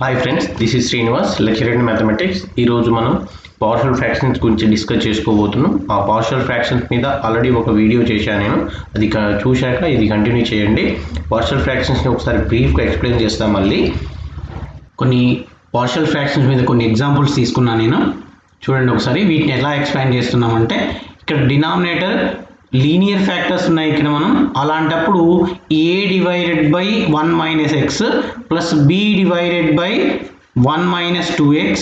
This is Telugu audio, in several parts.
Hi friends, this is Srinivas, lecturer in mathematics. ఈరోజు మనం పార్షియల్ ఫ్రాక్షన్స్ గురించి డిస్కస్ చేసుకోబోతున్నాం. ఆ పార్షియల్ ఫ్రాక్షన్స్ మీద ఆల్రెడీ ఒక వీడియో చేశాను నేను, అది చూశాక ఇది కంటిన్యూ చేయండి. పార్షియల్ ఫ్రాక్షన్స్ని ఒకసారి బ్రీఫ్గా ఎక్స్ప్లెయిన్ చేస్తాను. మళ్ళీ కొన్ని పార్షియల్ ఫ్రాక్షన్స్ మీద కొన్ని ఎగ్జాంపుల్స్ తీసుకున్నాను నేను. చూడండి ఒకసారి వీటిని ఎలా ఎక్స్ప్లెయిన్ చేస్తున్నామంటే, ఇక్కడ డినామినేటర్ లీనియర్ ఫ్యాక్టర్స్ ఉన్నాయి ఇక్కడ మనం. అలాంటప్పుడు a divided by 1 minus X plus b divided by 1 minus 2x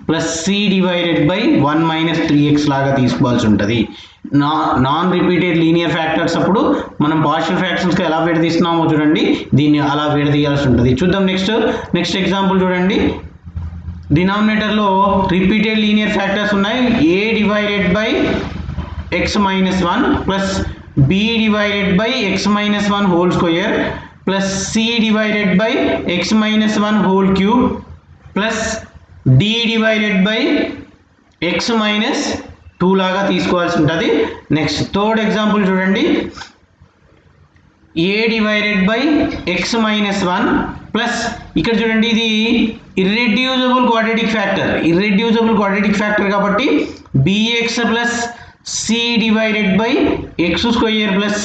plus c divided by 1 minus 3x లాగా తీసుకోవాల్సి ఉంటుంది. నాన్ రిపీటెడ్ లీనియర్ ఫ్యాక్టర్స్ అప్పుడు మనం పార్షియల్ ఫ్రాక్షన్స్కి ఎలా విడదీస్తున్నామో చూడండి, దీన్ని అలా విడదీయాల్సి ఉంటుంది. చూద్దాం నెక్స్ట్ ఎగ్జాంపుల్ చూడండి. డినామినేటర్లో రిపీటెడ్ లీనియర్ ఫ్యాక్టర్స్ ఉన్నాయి. a divided by x minus 1 plus b divided by x minus 1 whole square plus c divided by x minus 1 whole cube plus d divided by x minus 2 లాగా తీసుకోవాల్సి ఉంటుంది. నెక్స్ట్ థర్డ్ ఎగ్జాంపుల్ చూడండి. a divided by x minus 1 plus ఇక్కడ చూడండి, ఇది ఇర్రెడ్యూసిబుల్ క్వాడ్రాటిక్ ఫ్యాక్టర్ కాబట్టి bx plus c divided by X square plus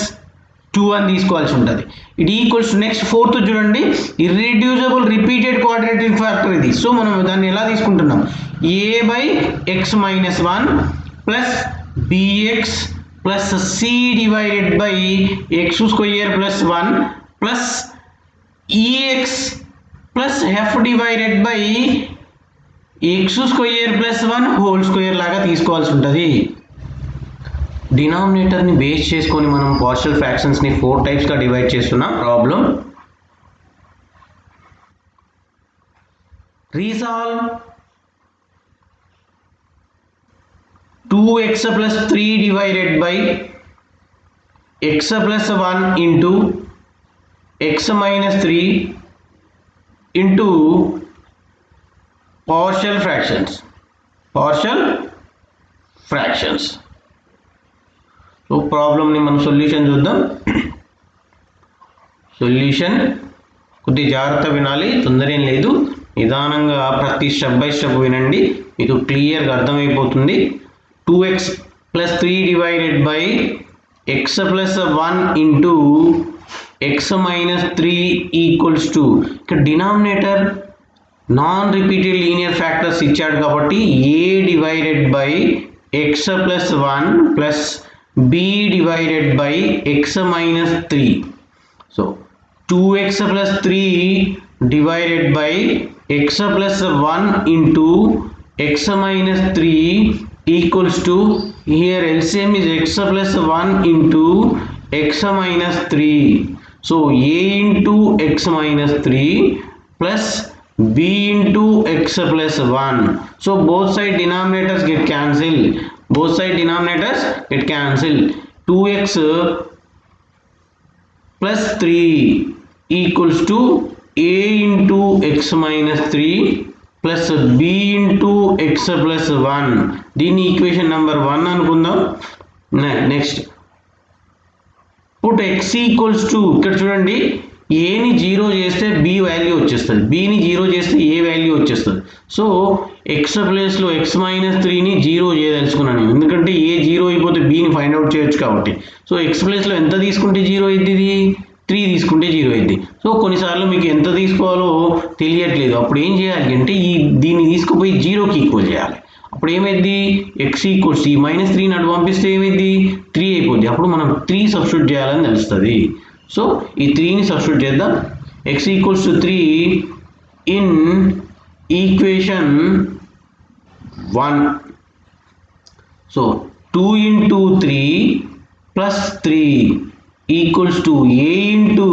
2 అని తీసుకోవాల్సి ఉంటుంది. It equals to next fourth చూడండి, ఇర్రెడ్యూసిబుల్ రిపీటెడ్ క్వాడ్రాటిక్ ఫ్యాక్టర్ ఇది. సో మనం దాన్ని ఎలా తీసుకుంటున్నాం, a by X minus 1 plus bx plus c divided by X square plus 1 plus ex plus f divided by X square plus 1 whole square లాగా తీసుకోవాల్సి ఉంటుంది. డినామినేటర్ని బేస్ చేసుకొని మనం పార్షియల్ ఫ్రాక్షన్స్ని 4 టైప్స్గా డివైడ్ చేస్తున్నాం. Problem resolve 2x plus 3 divided by x plus 1 into x minus 3 into partial fractions. So ప్రాబ్లమ్ని మనం సొల్యూషన్ చూద్దాం. సొల్యూషన్ కొద్ది జాగ్రత్త వినాలి, తొందర ఏం లేదు, నిదానంగా ప్రతి స్టెప్ బై స్టెప్ వినండి, మీకు క్లియర్గా అర్థమైపోతుంది. 2x plus 3 divided by x plus 1 into x minus 3 equals to, ఇక్కడ denominator non repeated linear factors ఇచ్చాడు కాబట్టి a divided by x plus 1 plus b divided by x minus 3. So 2x plus 3 divided by x plus 1 into x minus 3 equals to, here LCM is x plus 1 into x minus 3. So a into x minus 3 plus b into x plus 1. So both side denominators get cancelled. 2x plus 3 equals to a into x minus 3 plus b into x plus 1. దీని ఈక్వేషన్ నెంబర్ 1 అనుకుందాం. Next put x equals to, ఇక్కడ చూడండి, ఏని 0 చేస్తే b వాల్యూ వచ్చేస్తుంది, bని 0 చేస్తే a వాల్యూ వచ్చేస్తుంది. సో ఎక్స్ ప్లేస్లో ఎక్స్ మైనస్ 3ని 0 చేయదలుచుకున్నాను, ఎందుకంటే ఏ 0 అయిపోతే bని ఫైండ్ అవుట్ చేయొచ్చు కాబట్టి. సో ఎక్స్ ప్లేస్లో ఎంత తీసుకుంటే 0 అయింది, ఇది 3 తీసుకుంటే 0 అయింది. సో కొన్నిసార్లు మీకు ఎంత తీసుకోవాలో తెలియట్లేదు, అప్పుడు ఏం చేయాలి అంటే దీన్ని తీసుకుపోయి 0కి ఈక్వల్ చేయాలి. అప్పుడు ఏమైంది, ఎక్స్ ఈక్వల్స్ ఈ మైనస్ 3ని అటు పంపిస్తే ఏమైంది, 3 అయిపోద్ది. అప్పుడు మనం 3 సబ్స్టిట్యూట్ చేయాలని తెలుస్తుంది. సో ఈ 3ని సబ్స్టిట్యూట్ చేద్దాం. x equals to 3 in equation 1. So 2 into 3 plus 3 equals to a into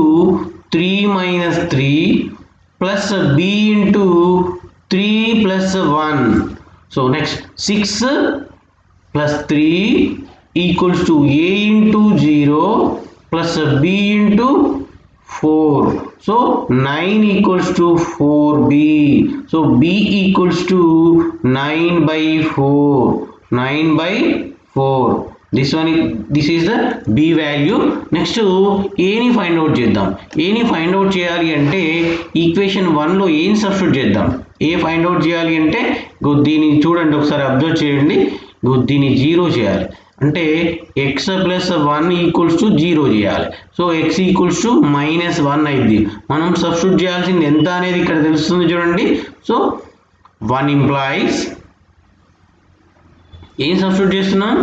3 minus 3 plus b into 3 plus 1. So next 6 plus 3 equals to a into 0 plus b into 4. So 9 equals to 4b. So b equals to 9 by 4. This is the B value. Next ఏని ఫైండ్ అవుట్ చేద్దాం. ఏని ఫైండ్ అవుట్ చేయాలి అంటే ఈక్వేషన్ 1లో ఏని సబ్స్టిట్యూట్ చేద్దాం. ఏ ఫైండ్ అవుట్ చేయాలి అంటే దీన్ని చూడండి, ఒకసారి అబ్జర్వ్ చేయండి. దీన్ని 0 చేయాలి అంటే ఎక్స్ ప్లస్ 1 ఈక్వల్స్ టు 0 చేయాలి. సో ఎక్స్ ఈక్వల్స్ టు -1 అయింది. మనం సబ్స్టిట్యూట్ చేయాల్సింది ఎంత అనేది ఇక్కడ తెలుస్తుంది చూడండి. సో 1 ఇంప్లాయిస్ ఏం సబ్స్టిట్యూట్ చేస్తున్నాం,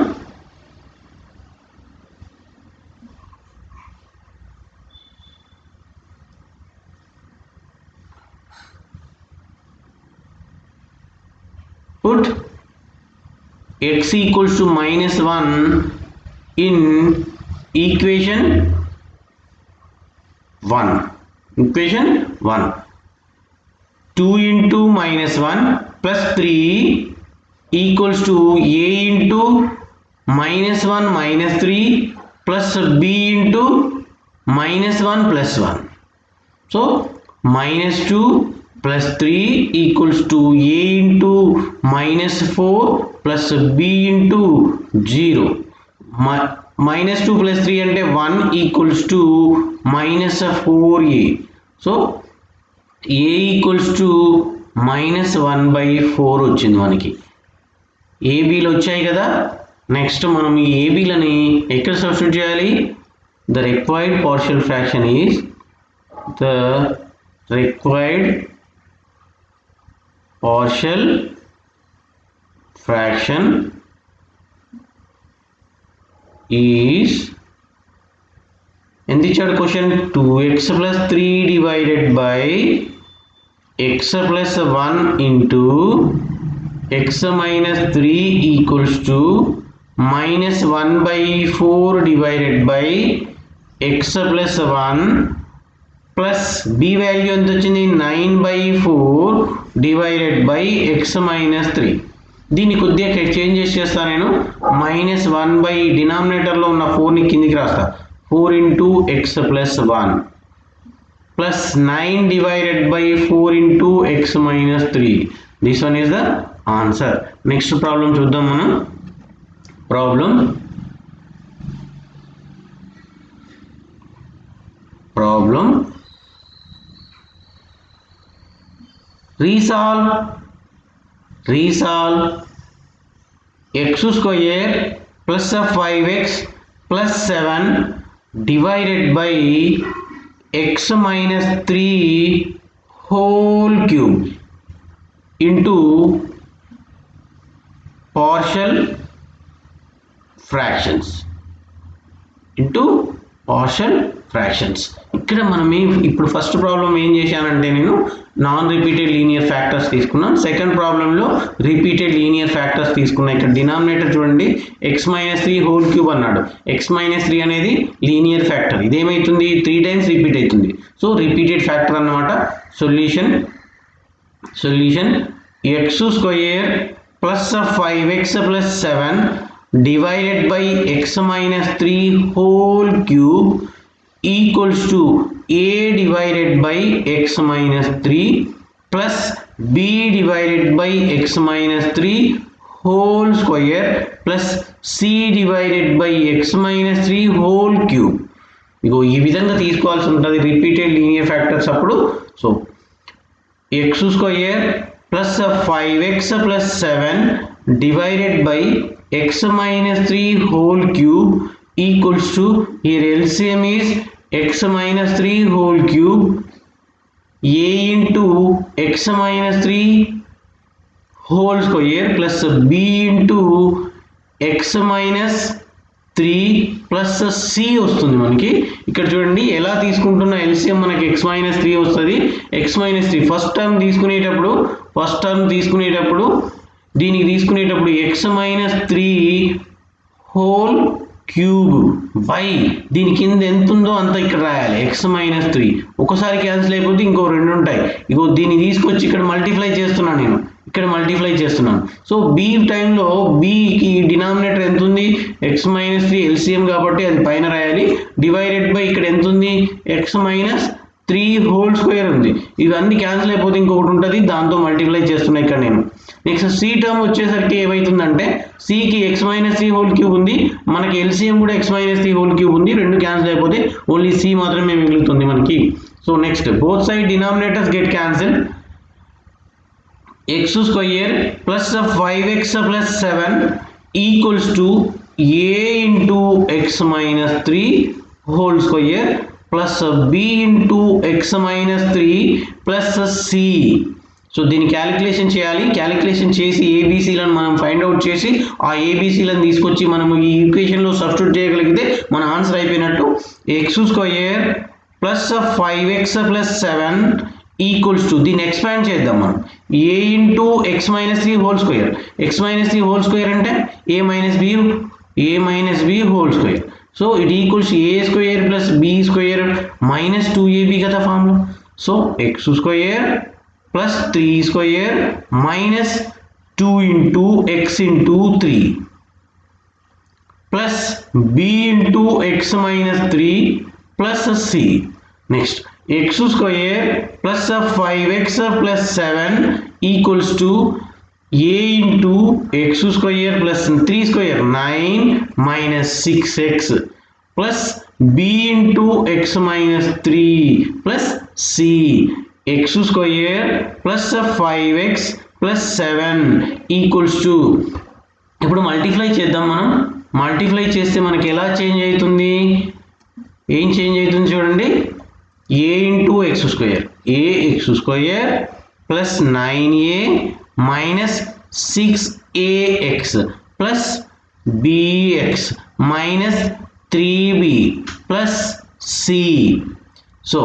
put x equals to -1 in equation 1. 2 into -1 plus 3 equals to a into -1 minus 3 plus b into -1 plus 1. So -2 plus 3 equals to a into -4 plus b into 0. -2 plus 3 అంటే 1 equals to -4a. So a equals to -1/4 వచ్చింది మనకి. ఏబీలు వచ్చాయి కదా. నెక్స్ట్ మనం ఈ ఏబీలని ఎక్కడ సబ్స్టిట్యూట్ చేయాలి. The required partial fraction is ఎంత ఇచ్చాడు question, 2x plus 3 divided by x plus 1 into x minus 3 equals to -1/4 divided by x plus 1 plus b value ఎంత వచ్చింది, 9/4 divided by x minus 3. దీన్ని కొద్దిగా చేంజ్ చేస్తాను నేను. -1 డినామినేటర్లో ఉన్న 4ని కిందికి రాస్తా. 4 into x plus 1 plus 9 divided by 4 into x minus 3. This one is the answer. Next problem చూద్దాం మనం. problem resolve x square plus 5x plus 7 divided by x minus 3 whole cube into partial fractions. ఇక్కడ మనం ఇప్పుడు ఫస్ట్ ప్రాబ్లం ఏం చేశానంటే నేను నాన్ రిపీటెడ్ లీనియర్ ఫ్యాక్టర్స్ తీసుకున్నాను. సెకండ్ ప్రాబ్లంలో రిపీటెడ్ లీనియర్ ఫ్యాక్టర్స్ తీసుకున్నా. ఇక్కడ డినామినేటర్ చూడండి, x minus 3 హోల్ క్యూబ్ అన్నాడు. x minus 3 అనేది లీనియర్ ఫ్యాక్టర్. ఇదేమవుతుంది, 3 times రిపీట్ అవుతుంది. సో రిపీటెడ్ ఫ్యాక్టర్ అన్నమాట. Solution x square plus 5x plus 7 divided by x minus 3 whole cube equals to a divided by x minus 3 plus b divided by x minus 3 whole square plus c divided by x minus 3 whole cube. ఇగో ఈ విధంగా తీసుకోవాల్సి ఉంటుంది రిపీటెడ్ లీనియర్ ఫ్యాక్టర్స్ అప్పుడు. So x square plus 5x plus 7 divided by x minus 3 whole cube equals to, here LCM is x minus 3 whole cube a into x minus 3 whole square plus b into x minus 3 plus c వస్తుంది మనకి. ఇక్కడ చూడండి ఎలా తీసుకుంటున్న LCM మనకి x minus 3 వస్తుంది. x minus 3 ఫస్ట్ టర్మ్ తీసుకునేటప్పుడు దీనికి తీసుకునేటప్పుడు x minus 3 whole cube by దీని కింద ఎంత ఉందో అంత ఇక్కడ రాయాలి. x minus 3 ఒకసారి క్యాన్సిల్ అయిపోతే ఇంకో 2 ఉంటాయి. ఇగో దీన్ని తీసుకొచ్చి ఇక్కడ మల్టిప్లై చేస్తున్నాను నేను. సో b టైంలో bకి డినామినేటర్ ఎంత ఉంది, x minus 3 LCM కాబట్టి అది పైన రాయాలి. డివైడెడ్ బై ఇక్కడ ఎంత ఉంది, x minus 3 హోల్ స్క్వేర్ ఉంది. ఇవన్నీ క్యాన్సిల్ అయిపోతే ఇంకొకటి ఉంటుంది, దాంతో మల్టిప్లై చేస్తున్నా ఇక్కడ నేను. నెక్స్ట్ సి టర్మ్ వచ్చేసరికి ఏమవుతుందంటే సికి x minus three whole cube ఉంది, మనకి ఎల్సిఎం కూడా x minus three whole cube ఉంది. రెండు క్యాన్సిల్ అయిపోతే ఓన్లీ సి మాత్రమే మిగులుతుంది మనకి. So next both side denominators get cancel. x square plus 5x plus 7 equals to a into x minus 3 whole square plus b into x minus 3 plus c. So దీన్ని క్యాలిక్యులేషన్ చేయాలి. క్యాలిక్యులేషన్ చేసి ఏబీసీలను మనం ఫైండ్ అవుట్ చేసి ఆ ఏబీసీలను తీసుకొచ్చి మనము ఈ ఈక్వేషన్లో సబ్స్టిట్యూట్ చేయగలిగితే మన ఆన్సర్ అయిపోయినట్టు. X square plus 5x plus 7 equals to, దీన్ని ఎక్స్పాండ్ చేద్దాం మనం, A into x minus three whole square. X minus three whole square అంటే A minus B whole square. So it equals A square plus B square minus 2ab కదా ఫార్ములా. So x square plus 3 square minus 2 into x into 3 plus B into x minus 3 plus C. Next x square plus 5x plus 7 equals to a into x square plus 3 square 9 minus 6x plus b into x minus 3 plus c. x square plus 5x plus 7 equals to, ఇప్పుడు మల్టిప్లై చేద్దాం మనం. మల్టిప్లై చేస్తే మనకి ఎలా చేంజ్ అవుతుంది, ఏం చేంజ్ అవుతుంది చూడండి. a into x square, ax square plus 9a minus 6ax plus bx minus 3b plus c. So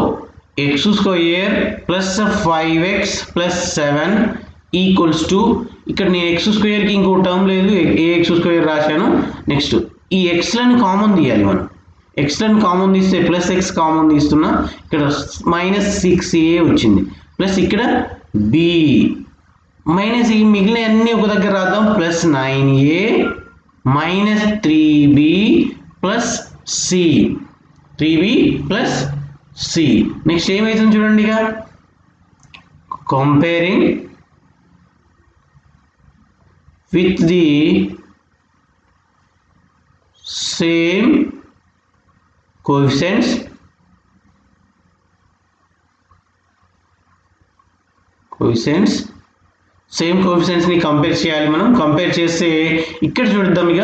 x square plus 5x plus 7 equals to, ఇక్కడ నేను x square కి ఇంకో టర్మ్ లేదు, ax square రాశాను. నెక్స్ట్ ఈ x లను కామన్ తీయాలి మనం. ఎక్స్లను కామన్ తీస్తే ప్లస్ ఎక్స్ కామన్ తీస్తున్నా, ఇక్కడ మైనస్ 6a వచ్చింది, ప్లస్ ఇక్కడ b మైనస్ ఈ మిగిలిన అన్నీ ఒక దగ్గర రాద్దాం. Plus 9a minus 3b plus c, 3b plus c. Next ఏమవుతుంది చూడండి, ఇక comparing with the same coefficients same కోఎఫిషియెంట్స్ని కంపేర్ చేయాలి మనం. కంపేర్ చేస్తే ఇక్కడ చూద్దాం, ఇక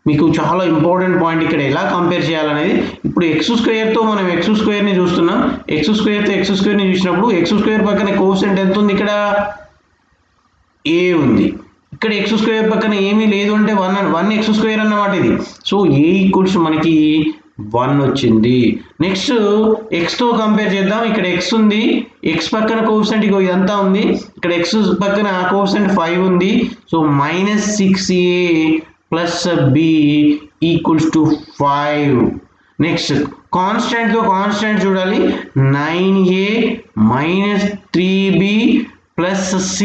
మీకు చాలా ఇంపార్టెంట్ పాయింట్ ఇక్కడ ఎలా కంపేర్ చేయాలనేది. ఇప్పుడు ఎక్స్ స్క్వేర్తో మనం ఎక్స్ స్క్వేర్ని చూస్తున్నాం. ఎక్స్ స్క్వేర్తో ఎక్స్ స్క్వేర్ని చూసినప్పుడు ఎక్స్ స్క్వేర్ పక్కన కోఎఫిషియెంట్ ఎంత ఉంది, ఇక్కడ ఏ ఉంది. ఇక్కడ ఎక్స్ స్క్వేర్ పక్కన ఏమీ లేదు అంటే 1 ఎక్స్ స్క్వేర్ అన్నమాట ఇది. సో ఏ ఈక్వల్స్ మనకి 1 వచ్చింది. నెక్స్ట్ ఎక్స్తో కంపేర్ చేద్దాం. ఇక్కడ ఎక్స్ ఉంది, ఎక్స్ పక్కన కోఎఫిషియెంట్ ఇగో ఇదంతా ఉంది, ఇక్కడ ఎక్స్ పక్కన కోఎఫిషియెంట్ 5 ఉంది. So minus 6a plus b equals to 5. Next కాన్స్టెంట్తో కాన్స్టెంట్ చూడాలి. 9a minus 3b plus c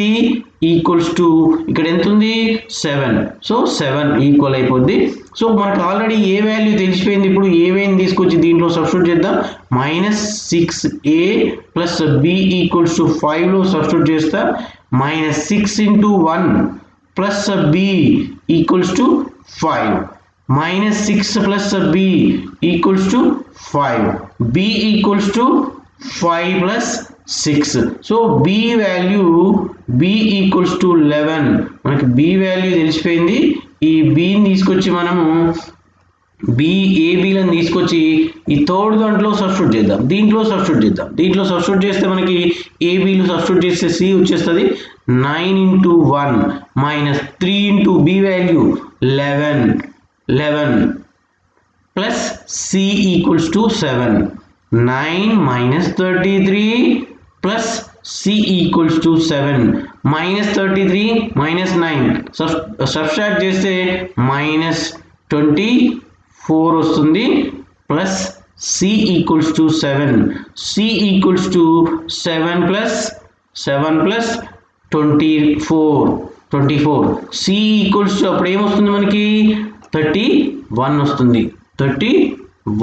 equals to, ఇక్కడ ఎంత ఉంది 7. సో 7 ఈక్వల్ అయిపోద్ది. సో మనకు ఆల్రెడీ ఏ వాల్యూ తెలిసిపోయింది. ఇప్పుడు ఏ వాల్యూని తీసుకొచ్చి దీంట్లో సబ్స్టిట్యూట్ చేద్దాం. Minus 6a plus b equals to 5లో సబ్స్టిట్యూట్ చేస్తా. Minus 6 into 1 plus b equals to 5. Minus 6 plus b equals to 5. b equals to 5 plus 6. So b value b equals to 11. మనకి b వాల్యూ తెలిసిపోయింది. ఈ bని తీసుకొచ్చి మనము ఏబీలను తీసుకొచ్చి ఈ థర్డ్ దాంట్లో సబ్స్టిట్యూట్ చేద్దాం. దీంట్లో సబ్స్టిట్యూట్ చేస్తే మనకి ఏబీలు సబ్స్టిట్యూట్ చేస్తే c వచ్చేస్తుంది. 9 into 1 minus 3 into b value 11 plus c equals to 7. 9 minus 33 plus c equals to 7. Minus 33 minus 9 subtract చేస్తే మైనస్ 24 వస్తుంది, plus c equals to 7. c equals to 7 plus 24. c equals to అప్పుడు ఏమొస్తుంది మనకి 31 వస్తుంది. 31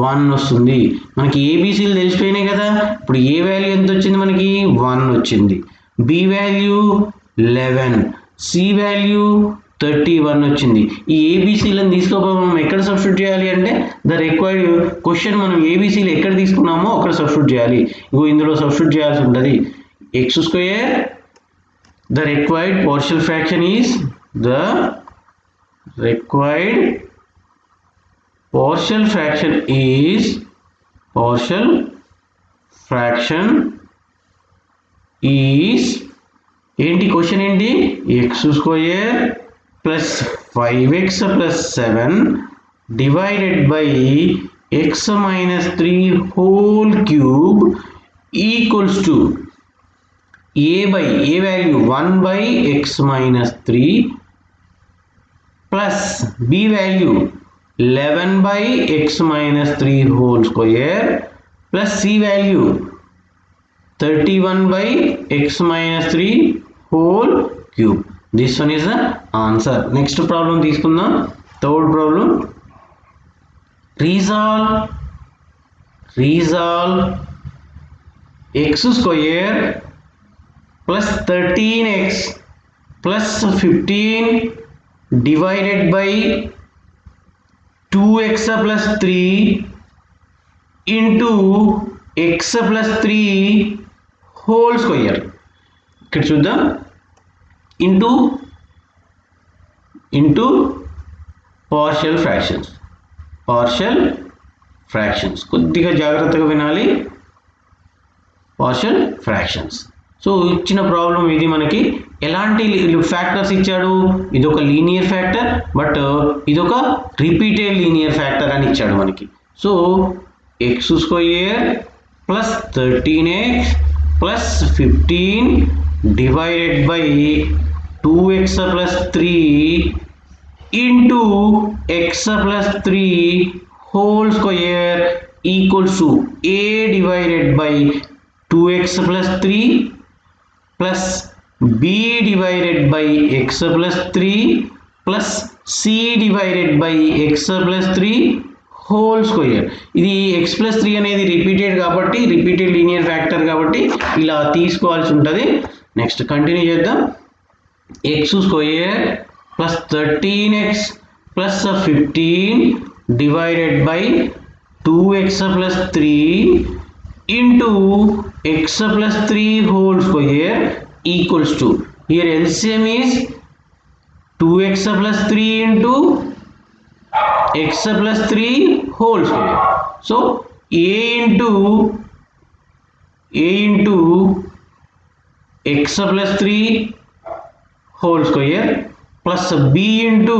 1 వస్తుంది. మనకి ఏబిసిలు తెలిసిపోయినాయి కదా. ఇప్పుడు ఏ వాల్యూ ఎంత వచ్చింది మనకి 1 వచ్చింది, బి వాల్యూ 11, సి వాల్యూ 31 వచ్చింది. ఈ ఏబిసిలను తీసుకోపోయి మనం ఎక్కడ సబ్స్టిట్యూట్ చేయాలి అంటే ద రిక్వైర్డ్ క్వశ్చన్ మనం ఏబిసిలు ఎక్కడ తీసుకున్నామో అక్కడ సబ్స్టిట్యూట్ చేయాలి. ఇగో ఇందులో సబ్స్టిట్యూట్ చేయాల్సి ఉంటుంది. X square the required partial fraction is the required partial fraction is partial fraction is ఏంటి క్వశ్చన్ ఏంటి X square plus 5x plus 7 divided by X minus 3 whole cube equals to a by a value 1 by x minus 3 plus b value 11 by x minus 3 whole square plus c value 31 by x minus 3 whole cube. This one is the answer. Next problem తీసుకుందాం. Third problem. Resolve x square plus 13x plus 15 divided by 2x plus 3 into x plus 3 whole square. ఇక్కడ చూద్దాం. into partial fractions కొద్దిగా జాగ్రత్తగా వినాలి. partial fractions. సో ఇచ్చిన ప్రాబ్లం ఇది. మనకి ఎలాంటి ఫ్యాక్టర్స్ ఇచ్చాడు, ఇదొక లీనియర్ ఫ్యాక్టర్ బట్ ఇదొక రిపీటెడ్ లీనియర్ ఫ్యాక్టర్ అని ఇచ్చాడు మనకి. So x square plus 13x plus 15 divided by 2x plus 3 into X plus 3 whole square equals to a divided by 2x plus 3 plus b divided by x plus 3 plus c divided by x plus 3 whole square. ఇది x plus 3 అనేది రిపీటెడ్ కాబట్టి రిపీటెడ్ లీనియర్ ఫ్యాక్టర్ కాబట్టి ఇలా తీసుకోవాల్సి ఉంటుంది. నెక్స్ట్ కంటిన్యూ చేద్దాం. x square plus 13x plus 15 divided by 2x plus 3 into x plus 3 whole square equals to, here LCM is 2x plus 3 into x plus 3 whole square. So a into x plus 3 whole square plus b into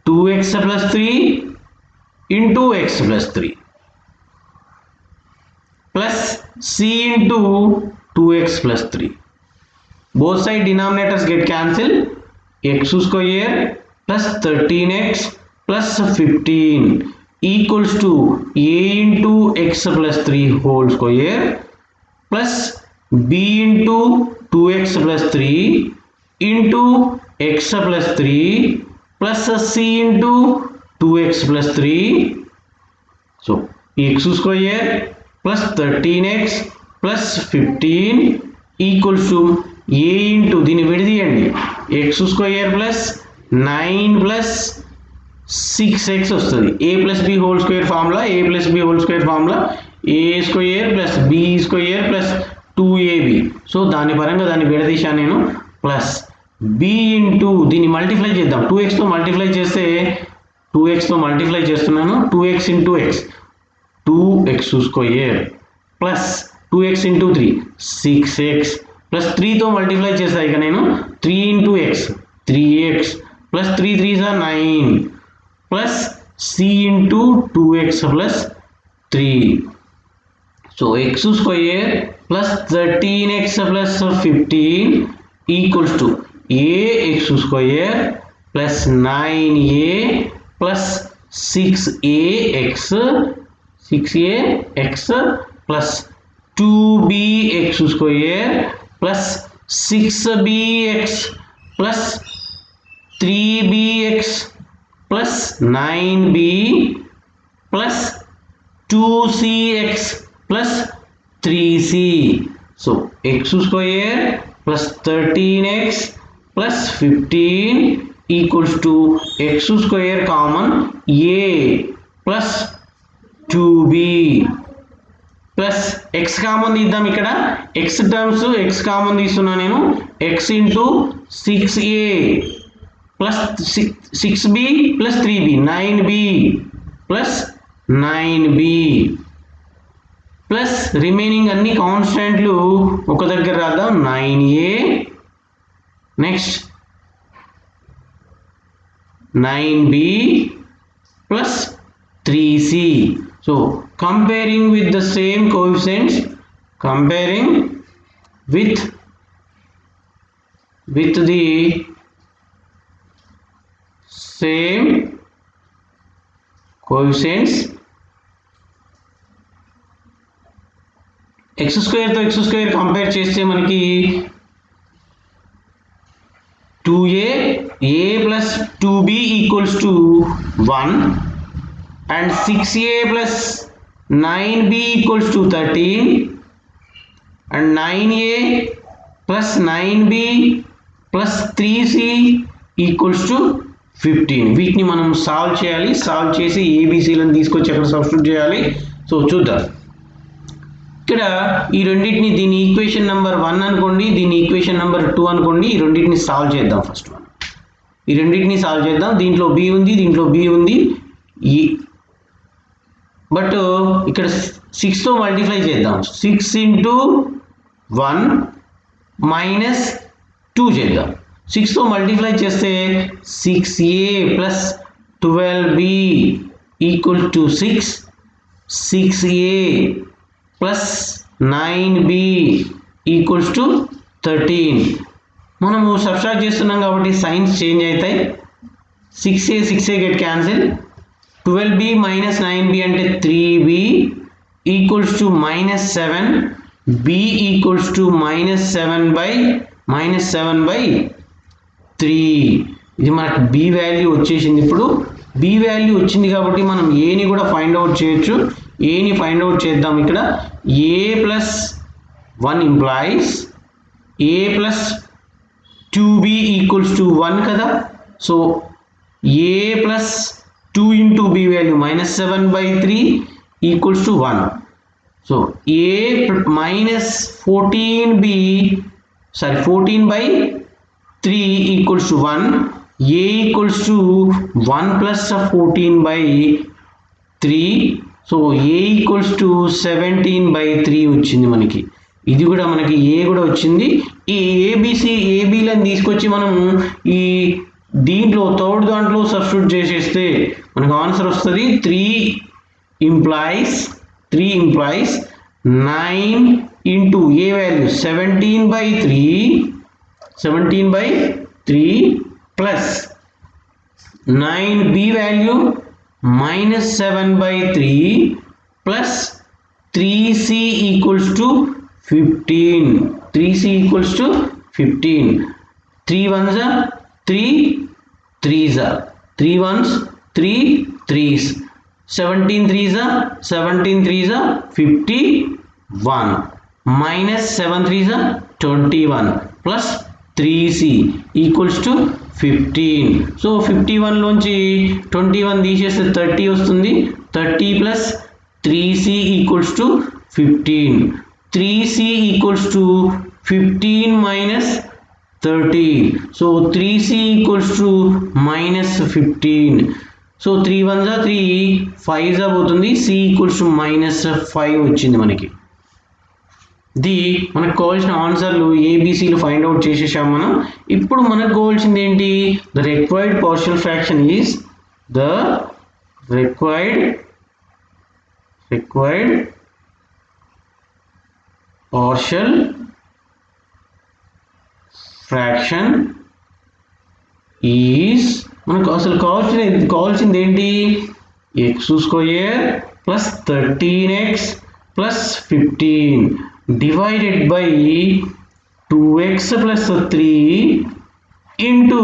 2x plus 3 into x plus 3 plus c into 2x plus 3. Both side denominators get cancelled. X square plus 13x plus 15 equals to a into x plus 3 whole square plus b into 2x plus 3 into x plus 3 plus c into 2x plus 3. So x square plus 13x plus 15 equals to a into దీన్ని విడదీయండి x square plus 9 plus 6x వస్తుంది. a plus b whole square formula, a plus b whole square formula a square plus b square plus 2ab. So దాని పరంగా దాన్ని విడదీశాను నేను. ప్లస్ b ఇంటూ దీన్ని మల్టిప్లై చేద్దాం. 2x తో మల్టిప్లై చేస్తే 2x తో మల్టిప్లై చేస్తున్నాను. 2x into x 2x square plus 2x into 3 6x plus 3 తో మల్టిప్లై చేస్తా ఇక నేను 3 into x 3x plus 3 3s are 9 plus c into 2x plus 3. So x square plus 13x plus 15 equals to ax square plus 9a plus 6ax plus 2bx square plus 6bx plus 3bx plus 9b plus 2cx plus 3c. So x square plus 13x plus 15 equals to x square common a plus 2b plus x common తీద్దాం. ఇక్కడ x టర్మ్స్ x కామన్ తీస్తున్నా నేను. x into 6a plus 6b plus 3b 9b plus 9b plus remaining అన్ని కాన్స్టెంట్లు ఒక దగ్గర రాద్దాం. 9a next 9b plus 3c. So comparing with the same coefficients, comparing with the same coefficients, x square తో x square కంపేర్ చేస్తే మనకి 2a plus 2b equals to 1 and 6a plus 9b equals to 13 and 9a plus 9b plus 3c equals to 15. వీటిని మనం సాల్వ్ చేయాలి. సాల్వ్ చేసి ఏబిసిలను తీసుకొచ్చి అక్కడ సబ్స్టిట్యూట్ చేయాలి. సో చూద్దాం. ఇక్కడ ఈ రెండింటిని, దీని ఈక్వేషన్ నెంబర్ 1 అనుకోండి, దీని ఈక్వేషన్ నెంబర్ 2 అనుకోండి. ఈ రెండింటిని సాల్వ్ చేద్దాం. ఫస్ట్ మనం ఈ రెండింటిని సాల్వ్ చేద్దాం. దీంట్లో b ఉంది, దీంట్లో b ఉంది. బట్ ఇక్కడ 6 తో మల్టిప్లై చేద్దాం. 6 into 1 minus 2 చేద్దాం. 6 తో మల్టిప్లై చేస్తే 6a plus 12b equal to 6. 6a plus 9b equals to 13. మనము సబ్స్ట్రాక్ట్ చేస్తున్నాం కాబట్టి సైన్స్ చేంజ్ అవుతాయి. 6a get cancel. 12b minus 9b అంటే 3b equals to minus 7. b equals to minus 7 by 3. ఇది మనకు b వాల్యూ వచ్చేసింది. ఇప్పుడు b వాల్యూ వచ్చింది కాబట్టి మనం a ని కూడా ఫైండ్ అవుట్ చేయొచ్చు. a ని ఫైండ్ అవుట్ చేద్దాం. ఇక్కడ a plus 1 implies a plus 2b equals to 1 కదా. So a plus 2 into b value minus 7 by 3 equals to 1. So a minus 14b, sorry 14 by 3 equals to 1. a equals to 1 plus 14 by 3. So a equals to 17 by 3 వచ్చింది మనకి. ఇది కూడా మనకి a కూడా వచ్చింది. ఈ ab లను తీసుకొచ్చి మనం ఈ దీంట్లో థర్డ్ దాంట్లో సబ్స్టిట్యూట్ చేసేస్తే మనకు ఆన్సర్ వస్తుంది. 3 implies 9 into a value 17 by 3 plus 9b value minus 7 by 3 plus 3c equals to 15. 3c equals to 15. 3 ones are 3 3s are 3 ones 3 3s. 17 3s are 51 minus 7 3s are 21 plus 3c equals to 15. So 51 లోంచి 21 తీసేస్తే 30 వస్తుంది. 30 plus 3c equals to 15. 3c equals to 15 minus 30. So 3c equals to minus 15. So 3 1s are 3, 5s are పోతుంది. c equals to minus 5 వచ్చింది మనకి. మనకు కావాల్సిన ఆన్సర్లు ఏబిసిలు ఫైండ్ అవుట్ చేసేసాం మనం. ఇప్పుడు మనకు కావాల్సింది ఏంటి? The required partial fraction is the required partial fraction is, మనకు అసలు కావాల్సింది ఏంటి? X square plus 13x plus 15 divided by 2x plus 3 into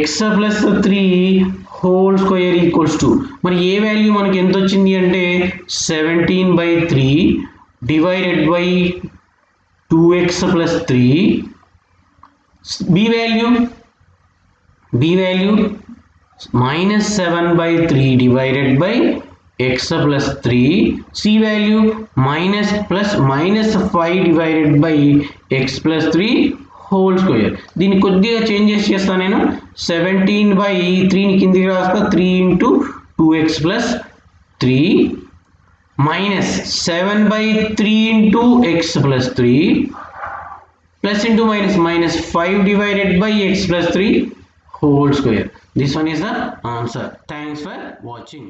x plus 3 whole square equals to మరి ఏ వాల్యూ మనకి ఎంత వచ్చింది అంటే 17/3 divided by 2x plus 3. b value minus 7/3 divided by x plus 3. c value minus 5 divided by x plus 3 whole square. దీన్ని కొద్దిగా చేంజెస్ చేస్తాను నేను. 17/3 ని కిందికి రాస్తా, 3 into 2x plus 3 minus 7/3 into x plus 3 plus into minus 5 divided by x plus 3 whole square. This one is the answer. Thanks for watching.